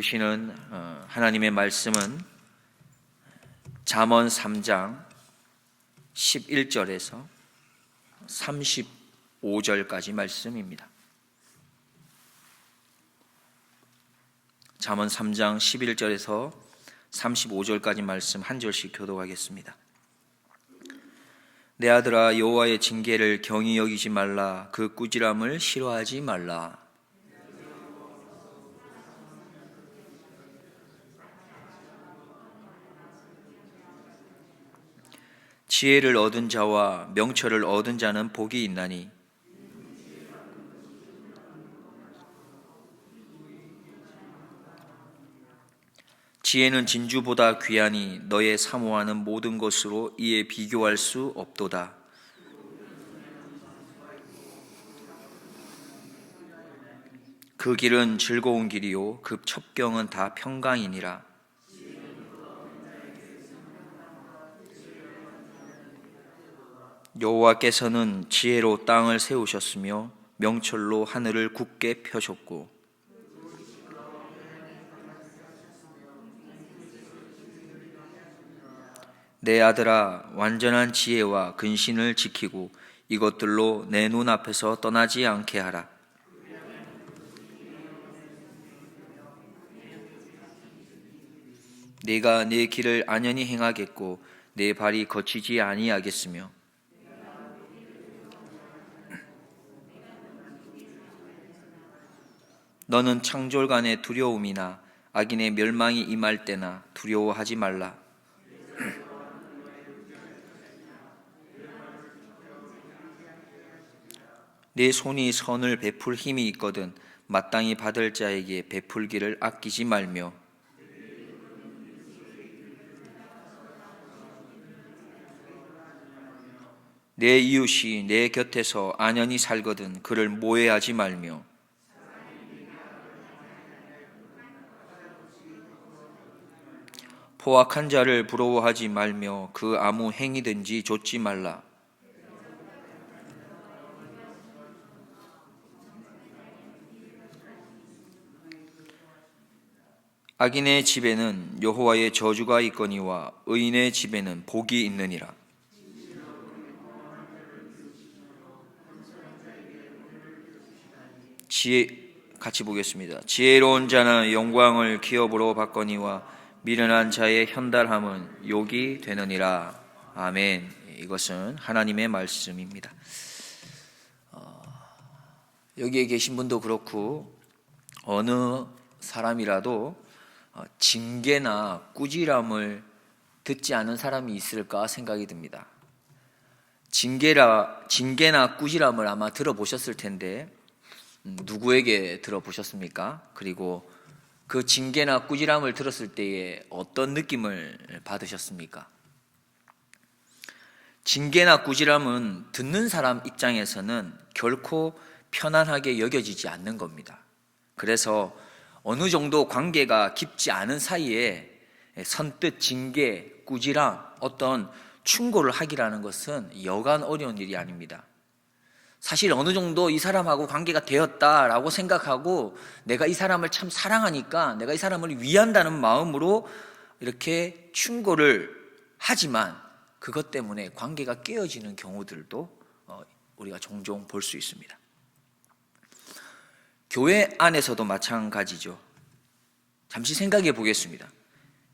주시는 하나님의 말씀은 잠언 3장 11절에서 35절까지 말씀입니다. 잠언 3장 11절에서 35절까지 말씀 한 절씩 교독하겠습니다. 내 아들아, 여호와의 징계를 경히 여기지 말라. 그 꾸지람을 싫어하지 말라. 지혜를 얻은 자와 명철을 얻은 자는 복이 있나니 지혜는 진주보다 귀하니 너의 사모하는 모든 것으로 이에 비교할 수 없도다. 그 길은 즐거운 길이요 그 첩경은 다 평강이니라. 여호와께서는 지혜로 땅을 세우셨으며 명철로 하늘을 굳게 펴셨고 내 아들아, 완전한 지혜와 근신을 지키고 이것들로 내 눈앞에서 떠나지 않게 하라. 네가 네 길을 안연히 행하겠고 내 발이 거치지 아니하겠으며 너는 창졸간의 두려움이나 악인의 멸망이 임할 때나 두려워하지 말라. 내 손이 선을 베풀 힘이 있거든 마땅히 받을 자에게 베풀기를 아끼지 말며 내 이웃이 내 곁에서 안연히 살거든 그를 모해하지 말며 포악한 자를 부러워하지 말며 그 아무 행위든지 좇지 말라. 악인의 집에는 여호와의 저주가 있거니와 의인의 집에는 복이 있느니라. 같이 보겠습니다. 지혜로운 자는 영광을 기업으로 받거니와 미련한 자의 현달함은 욕이 되느니라. 아멘. 이것은 하나님의 말씀입니다. 여기에 계신 분도 그렇고 어느 사람이라도 징계나 꾸지람을 듣지 않은 사람이 있을까 생각이 듭니다. 징계나 꾸지람을 아마 들어보셨을 텐데 누구에게 들어보셨습니까? 그리고 그 징계나 꾸지람을 들었을 때에 어떤 느낌을 받으셨습니까? 징계나 꾸지람은 듣는 사람 입장에서는 결코 편안하게 여겨지지 않는 겁니다. 그래서 어느 정도 관계가 깊지 않은 사이에 선뜻 징계, 꾸지람, 어떤 충고를 하기라는 것은 여간 어려운 일이 아닙니다. 사실 어느 정도 이 사람하고 관계가 되었다라고 생각하고 내가 이 사람을 참 사랑하니까 내가 이 사람을 위한다는 마음으로 이렇게 충고를 하지만 그것 때문에 관계가 깨어지는 경우들도 우리가 종종 볼 수 있습니다. 교회 안에서도 마찬가지죠. 잠시 생각해 보겠습니다.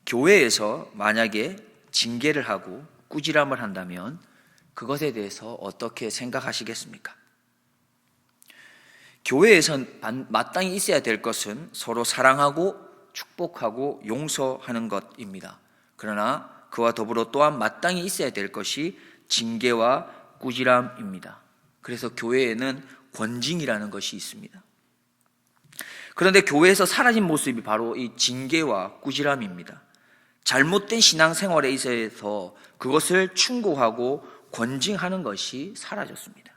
교회에서 만약에 징계를 하고 꾸지람을 한다면 그것에 대해서 어떻게 생각하시겠습니까? 교회에선 마땅히 있어야 될 것은 서로 사랑하고 축복하고 용서하는 것입니다. 그러나 그와 더불어 또한 마땅히 있어야 될 것이 징계와 꾸지람입니다. 그래서 교회에는 권징이라는 것이 있습니다. 그런데 교회에서 사라진 모습이 바로 이 징계와 꾸지람입니다. 잘못된 신앙생활에 있어서 그것을 충고하고 권징하는 것이 사라졌습니다.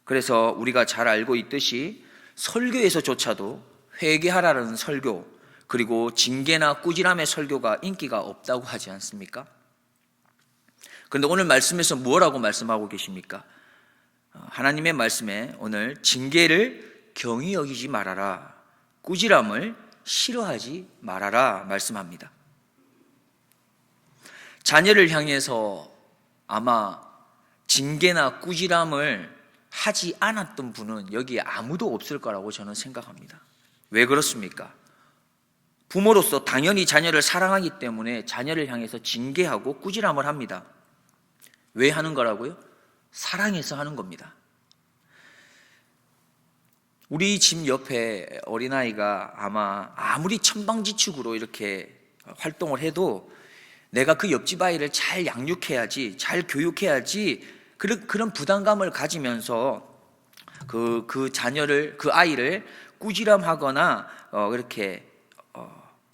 그래서 우리가 잘 알고 있듯이 설교에서조차도 회개하라는 설교, 그리고 징계나 꾸지람의 설교가 인기가 없다고 하지 않습니까? 그런데 오늘 말씀에서 뭐라고 말씀하고 계십니까? 하나님의 말씀에 오늘 징계를 경히 여기지 말아라, 꾸지람을 싫어하지 말아라 말씀합니다. 자녀를 향해서 아마 징계나 꾸지람을 하지 않았던 분은 여기에 아무도 없을 거라고 저는 생각합니다. 왜 그렇습니까? 부모로서 당연히 자녀를 사랑하기 때문에 자녀를 향해서 징계하고 꾸지람을 합니다. 왜 하는 거라고요? 사랑해서 하는 겁니다. 우리 집 옆에 어린아이가 아무리 천방지축으로 이렇게 활동을 해도 내가 그 옆집 아이를 잘 양육해야지, 잘 교육해야지, 그런 부담감을 가지면서 그 자녀를, 그 아이를 꾸지람하거나 이렇게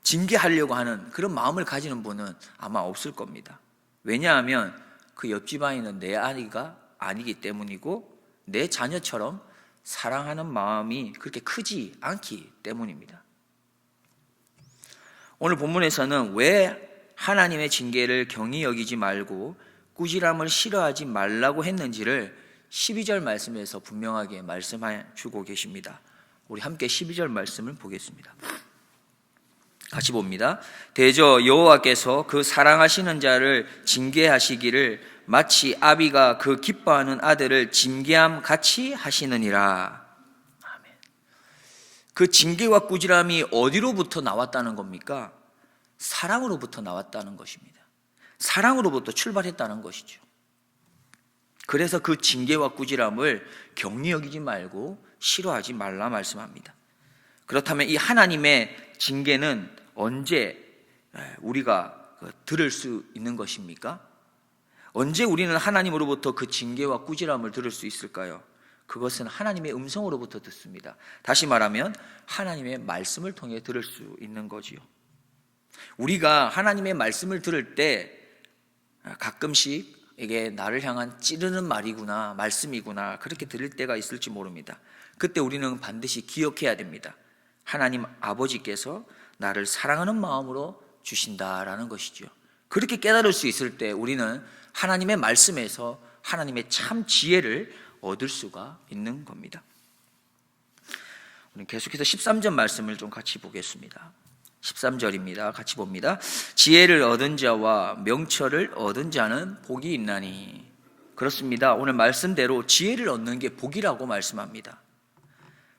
징계하려고 하는 그런 마음을 가지는 분은 아마 없을 겁니다. 왜냐하면 그 옆집 아이는 내 아이가 아니기 때문이고 내 자녀처럼 사랑하는 마음이 그렇게 크지 않기 때문입니다. 오늘 본문에서는 왜 하나님의 징계를 경히 여기지 말고 꾸지람을 싫어하지 말라고 했는지를 12절 말씀에서 분명하게 말씀해 주고 계십니다. 우리 함께 12절 말씀을 보겠습니다. 같이 봅니다. 대저 여호와께서 그 사랑하시는 자를 징계하시기를 마치 아비가 그 기뻐하는 아들을 징계함 같이 하시느니라. 아멘. 그 징계와 꾸지람이 어디로부터 나왔다는 겁니까? 사랑으로부터 나왔다는 것입니다. 사랑으로부터 출발했다는 것이죠. 그래서 그 징계와 꾸지람을 경히 여기지 말고 싫어하지 말라 말씀합니다. 그렇다면 이 하나님의 징계는 언제 우리가 들을 수 있는 것입니까? 언제 우리는 하나님으로부터 그 징계와 꾸지람을 들을 수 있을까요? 그것은 하나님의 음성으로부터 듣습니다. 다시 말하면 하나님의 말씀을 통해 들을 수 있는 거지요. 우리가 하나님의 말씀을 들을 때 가끔씩 이게 나를 향한 찌르는 말이구나, 말씀이구나, 그렇게 들릴 때가 있을지 모릅니다. 그때 우리는 반드시 기억해야 됩니다. 하나님 아버지께서 나를 사랑하는 마음으로 주신다라는 것이죠. 그렇게 깨달을 수 있을 때 우리는 하나님의 말씀에서 하나님의 참 지혜를 얻을 수가 있는 겁니다. 우리 계속해서 13절 말씀을 좀 같이 보겠습니다. 13절입니다. 같이 봅니다. 지혜를 얻은 자와 명철을 얻은 자는 복이 있나니. 그렇습니다. 오늘 말씀대로 지혜를 얻는 게 복이라고 말씀합니다.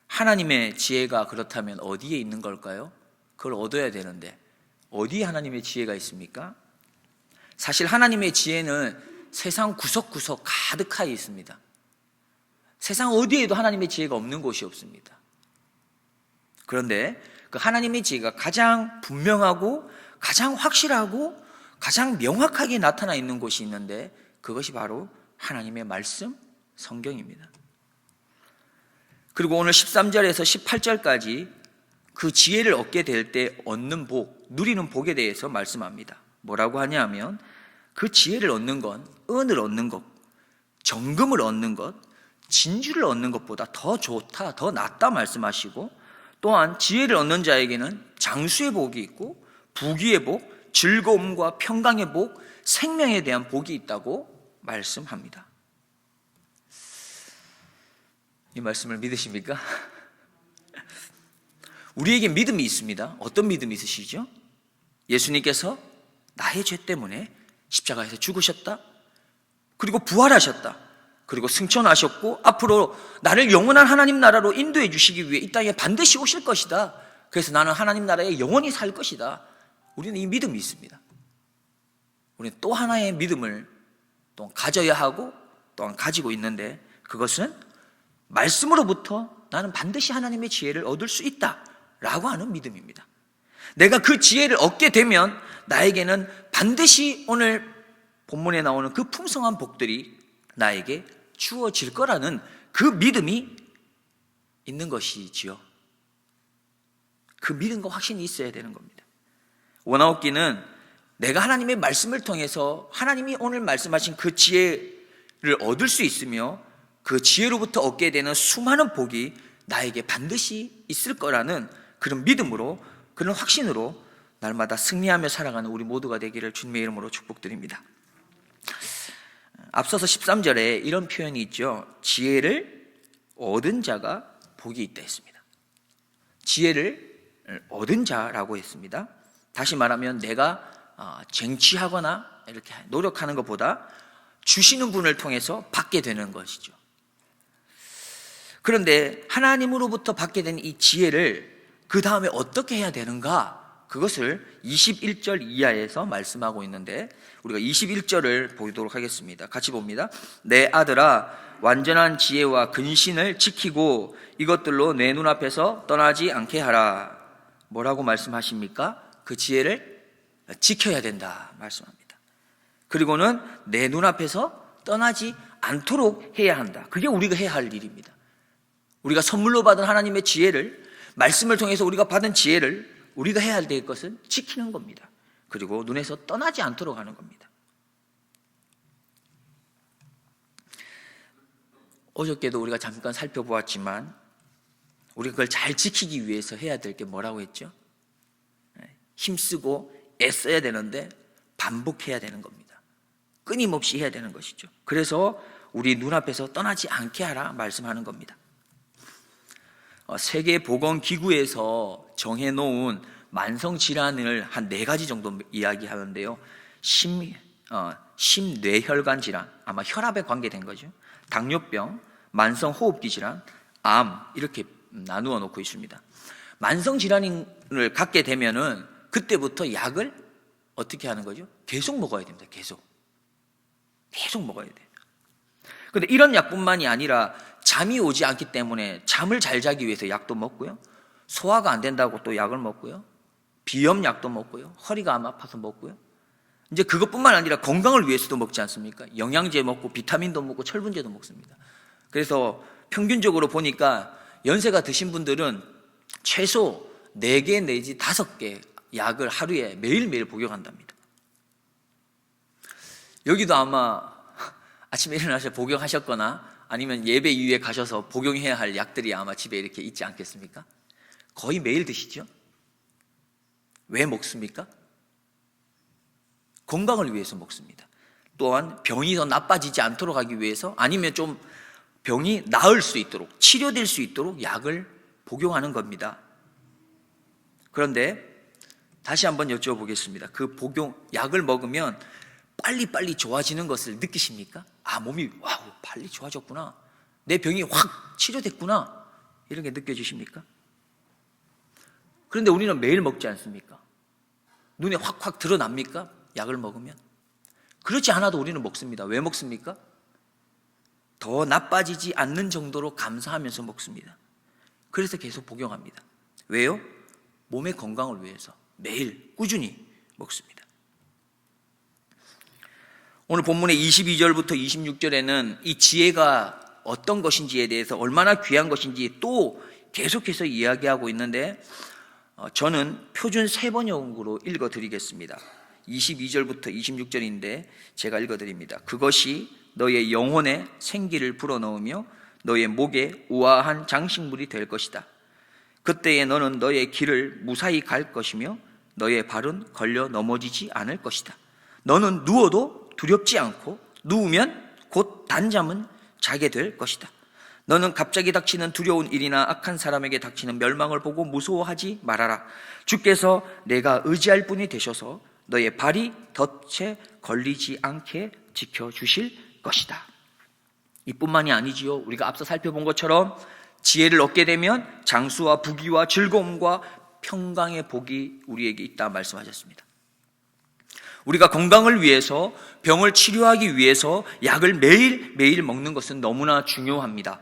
하나님의 지혜가 그렇다면 어디에 있는 걸까요? 그걸 얻어야 되는데 어디에 하나님의 지혜가 있습니까? 사실 하나님의 지혜는 세상 구석구석 가득하게 있습니다. 세상 어디에도 하나님의 지혜가 없는 곳이 없습니다. 그런데 그 하나님의 지혜가 가장 분명하고 가장 확실하고 가장 명확하게 나타나 있는 곳이 있는데 그것이 바로 하나님의 말씀, 성경입니다. 그리고 오늘 13절에서 18절까지 그 지혜를 얻게 될 때 얻는 복, 누리는 복에 대해서 말씀합니다. 뭐라고 하냐면 그 지혜를 얻는 건 은을 얻는 것, 정금을 얻는 것, 진주를 얻는 것보다 더 좋다, 더 낫다 말씀하시고, 또한 지혜를 얻는 자에게는 장수의 복이 있고 부귀의 복, 즐거움과 평강의 복, 생명에 대한 복이 있다고 말씀합니다. 이 말씀을 믿으십니까? 우리에게 믿음이 있습니다. 어떤 믿음이 있으시죠? 예수님께서 나의 죄 때문에 십자가에서 죽으셨다, 그리고 부활하셨다, 그리고 승천하셨고 앞으로 나를 영원한 하나님 나라로 인도해 주시기 위해 이 땅에 반드시 오실 것이다. 그래서 나는 하나님 나라에 영원히 살 것이다. 우리는 이 믿음이 있습니다. 우리는 또 하나의 믿음을 또 가져야 하고 또한 가지고 있는데 그것은 말씀으로부터 나는 반드시 하나님의 지혜를 얻을 수 있다라고 하는 믿음입니다. 내가 그 지혜를 얻게 되면 나에게는 반드시 오늘 본문에 나오는 그 풍성한 복들이 나에게 주어질 거라는 그 믿음이 있는 것이지요. 그 믿음과 확신이 있어야 되는 겁니다. 원하옵기는 내가 하나님의 말씀을 통해서 하나님이 오늘 말씀하신 그 지혜를 얻을 수 있으며 그 지혜로부터 얻게 되는 수많은 복이 나에게 반드시 있을 거라는 그런 믿음으로, 그런 확신으로 날마다 승리하며 살아가는 우리 모두가 되기를 주님의 이름으로 축복드립니다. 앞서서 13절에 이런 표현이 있죠. 지혜를 얻은 자가 복이 있다 했습니다. 지혜를 얻은 자라고 했습니다. 다시 말하면 내가 쟁취하거나 이렇게 노력하는 것보다 주시는 분을 통해서 받게 되는 것이죠. 그런데 하나님으로부터 받게 된 이 지혜를 그 다음에 어떻게 해야 되는가? 그것을 21절 이하에서 말씀하고 있는데 우리가 21절을 보도록 하겠습니다. 같이 봅니다. 내 아들아, 완전한 지혜와 근신을 지키고 이것들로 내 눈앞에서 떠나지 않게 하라. 뭐라고 말씀하십니까? 그 지혜를 지켜야 된다 말씀합니다. 그리고는 내 눈앞에서 떠나지 않도록 해야 한다. 그게 우리가 해야 할 일입니다. 우리가 선물로 받은 하나님의 지혜를, 말씀을 통해서 우리가 받은 지혜를 우리가 해야 될 것은 지키는 겁니다. 그리고 눈에서 떠나지 않도록 하는 겁니다. 어저께도 우리가 잠깐 살펴보았지만 우리가 그걸 잘 지키기 위해서 해야 될 게 뭐라고 했죠? 힘쓰고 애써야 되는데 반복해야 되는 겁니다. 끊임없이 해야 되는 것이죠. 그래서 우리 눈앞에서 떠나지 않게 하라 말씀하는 겁니다. 세계보건기구에서 정해놓은 만성질환을 한 4가지 정도 이야기하는데요. 심뇌혈관 질환, 아마 혈압에 관계된 거죠. 당뇨병, 만성호흡기 질환, 암, 이렇게 나누어 놓고 있습니다. 만성질환을 갖게 되면은 그때부터 약을 어떻게 하는 거죠? 계속 먹어야 됩니다. 계속 먹어야 돼요. 그런데 이런 약뿐만이 아니라 잠이 오지 않기 때문에 잠을 잘 자기 위해서 약도 먹고요, 소화가 안 된다고 또 약을 먹고요, 비염 약도 먹고요, 허리가 안 아파서 먹고요. 이제 그것뿐만 아니라 건강을 위해서도 먹지 않습니까? 영양제 먹고 비타민도 먹고 철분제도 먹습니다. 그래서 평균적으로 보니까 연세가 드신 분들은 최소 4개 내지 5개 약을 하루에 매일매일 복용한답니다. 여기도 아마 아침에 일어나서 복용하셨거나 아니면 예배 이후에 가셔서 복용해야 할 약들이 아마 집에 이렇게 있지 않겠습니까? 거의 매일 드시죠? 왜 먹습니까? 건강을 위해서 먹습니다. 또한 병이 더 나빠지지 않도록 하기 위해서, 아니면 좀 병이 나을 수 있도록, 치료될 수 있도록 약을 복용하는 겁니다. 그런데 다시 한번 여쭤보겠습니다. 그 약을 먹으면 빨리빨리 좋아지는 것을 느끼십니까? 몸이 빨리 좋아졌구나, 내 병이 확 치료됐구나, 이런 게 느껴지십니까? 그런데 우리는 매일 먹지 않습니까? 눈에 확 드러납니까? 약을 먹으면? 그렇지 않아도 우리는 먹습니다. 왜 먹습니까? 더 나빠지지 않는 정도로 감사하면서 먹습니다. 그래서 계속 복용합니다. 왜요? 몸의 건강을 위해서 매일 꾸준히 먹습니다. 오늘 본문의 22절부터 26절에는 이 지혜가 어떤 것인지에 대해서, 얼마나 귀한 것인지 또 계속해서 이야기하고 있는데, 저는 표준 세번역으로 읽어드리겠습니다. 22절부터 26절인데 제가 읽어드립니다. 그것이 너의 영혼에 생기를 불어넣으며 너의 목에 우아한 장식물이 될 것이다. 그때에 너는 너의 길을 무사히 갈 것이며 너의 발은 걸려 넘어지지 않을 것이다. 너는 누워도 두렵지 않고 누우면 곧 단잠은 자게 될 것이다. 너는 갑자기 닥치는 두려운 일이나 악한 사람에게 닥치는 멸망을 보고 무서워하지 말아라. 주께서 내가 의지할 분이 되셔서 너의 발이 덫에 걸리지 않게 지켜주실 것이다. 이뿐만이 아니지요. 우리가 앞서 살펴본 것처럼 지혜를 얻게 되면 장수와 부귀와 즐거움과 평강의 복이 우리에게 있다 말씀하셨습니다. 우리가 건강을 위해서, 병을 치료하기 위해서 약을 매일매일 먹는 것은 너무나 중요합니다.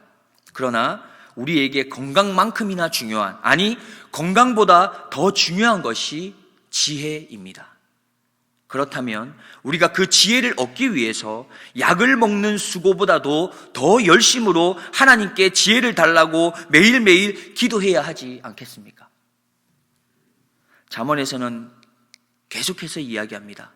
그러나 우리에게 건강만큼이나 중요한, 아니 건강보다 더 중요한 것이 지혜입니다. 그렇다면 우리가 그 지혜를 얻기 위해서 약을 먹는 수고보다도 더 열심으로 하나님께 지혜를 달라고 매일매일 기도해야 하지 않겠습니까? 잠언에서는 계속해서 이야기합니다.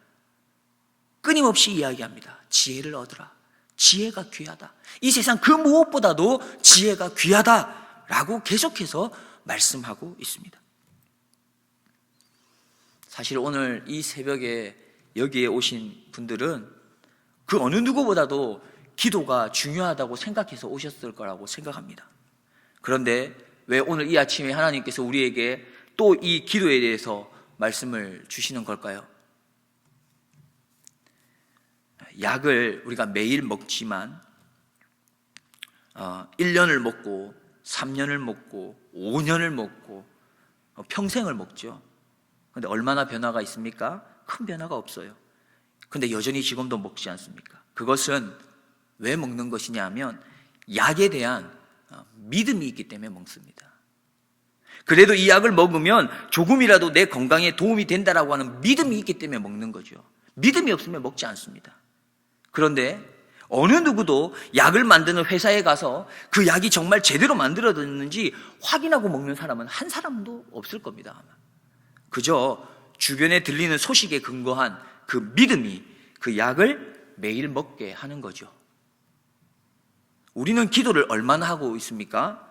끊임없이 이야기합니다. 지혜를 얻으라. 지혜가 귀하다. 이 세상 그 무엇보다도 지혜가 귀하다라고 계속해서 말씀하고 있습니다. 사실 오늘 이 새벽에 여기에 오신 분들은 그 어느 누구보다도 기도가 중요하다고 생각해서 오셨을 거라고 생각합니다. 그런데 왜 오늘 이 아침에 하나님께서 우리에게 또 이 기도에 대해서 말씀을 주시는 걸까요? 약을 우리가 매일 먹지만 1년을 먹고 3년을 먹고 5년을 먹고 평생을 먹죠. 그런데 얼마나 변화가 있습니까? 큰 변화가 없어요. 그런데 여전히 지금도 먹지 않습니까? 그것은 왜 먹는 것이냐 하면 약에 대한 믿음이 있기 때문에 먹습니다. 그래도 이 약을 먹으면 조금이라도 내 건강에 도움이 된다라고 하는 믿음이 있기 때문에 먹는 거죠. 믿음이 없으면 먹지 않습니다. 그런데 어느 누구도 약을 만드는 회사에 가서 그 약이 정말 제대로 만들어졌는지 확인하고 먹는 사람은 한 사람도 없을 겁니다. 아마. 그저 주변에 들리는 소식에 근거한 그 믿음이 그 약을 매일 먹게 하는 거죠. 우리는 기도를 얼마나 하고 있습니까?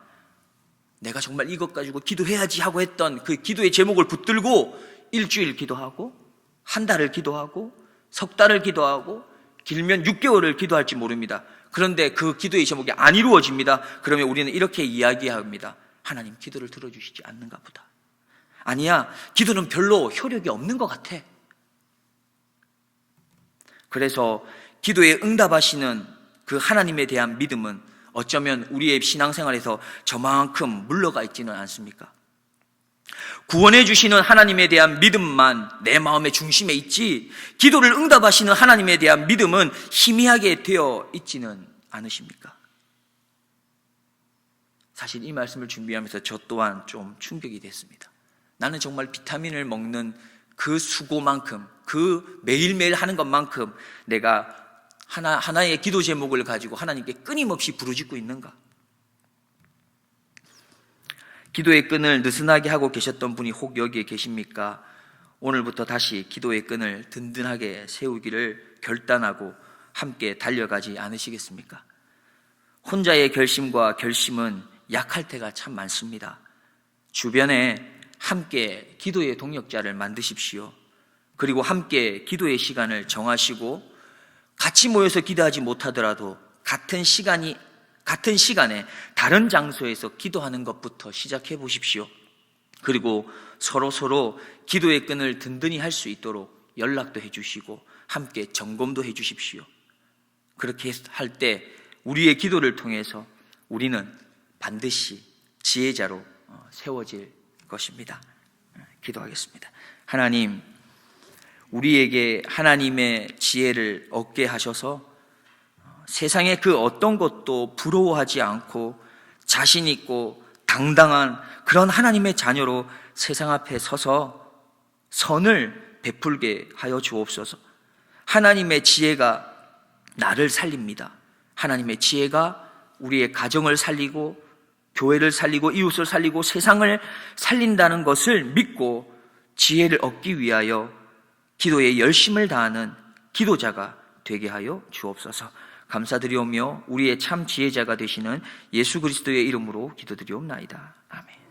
내가 정말 이것 가지고 기도해야지 하고 했던 그 기도의 제목을 붙들고 일주일 기도하고 한 달을 기도하고 석 달을 기도하고 길면 6개월을 기도할지 모릅니다. 그런데 그 기도의 제목이 안 이루어집니다. 그러면 우리는 이렇게 이야기합니다. 하나님 기도를 들어주시지 않는가 보다. 아니야, 기도는 별로 효력이 없는 것 같아. 그래서 기도에 응답하시는 그 하나님에 대한 믿음은 어쩌면 우리의 신앙생활에서 저만큼 물러가 있지는 않습니까? 구원해 주시는 하나님에 대한 믿음만 내 마음의 중심에 있지, 기도를 응답하시는 하나님에 대한 믿음은 희미하게 되어 있지는 않으십니까? 사실 이 말씀을 준비하면서 저 또한 좀 충격이 됐습니다. 나는 정말 비타민을 먹는 그 수고만큼, 그 매일매일 하는 것만큼 내가 하나의 기도 제목을 가지고 하나님께 끊임없이 부르짖고 있는가? 기도의 끈을 느슨하게 하고 계셨던 분이 혹 여기에 계십니까? 오늘부터 다시 기도의 끈을 든든하게 세우기를 결단하고 함께 달려가지 않으시겠습니까? 혼자의 결심과 결심은 약할 때가 참 많습니다. 주변에 함께 기도의 동역자를 만드십시오. 그리고 함께 기도의 시간을 정하시고 같이 모여서 기도하지 못하더라도 같은 시간에 다른 장소에서 기도하는 것부터 시작해 보십시오. 그리고 서로 기도의 끈을 든든히 할 수 있도록 연락도 해주시고 함께 점검도 해주십시오. 그렇게 할 때 우리의 기도를 통해서 우리는 반드시 지혜자로 세워질 것입니다. 기도하겠습니다. 하나님, 우리에게 하나님의 지혜를 얻게 하셔서 세상의 그 어떤 것도 부러워하지 않고 자신 있고 당당한 그런 하나님의 자녀로 세상 앞에 서서 선을 베풀게 하여 주옵소서. 하나님의 지혜가 나를 살립니다. 하나님의 지혜가 우리의 가정을 살리고 교회를 살리고 이웃을 살리고 세상을 살린다는 것을 믿고 지혜를 얻기 위하여 기도에 열심을 다하는 기도자가 되게 하여 주옵소서. 감사드리오며 우리의 참 지혜자가 되시는 예수 그리스도의 이름으로 기도드리옵나이다. 아멘.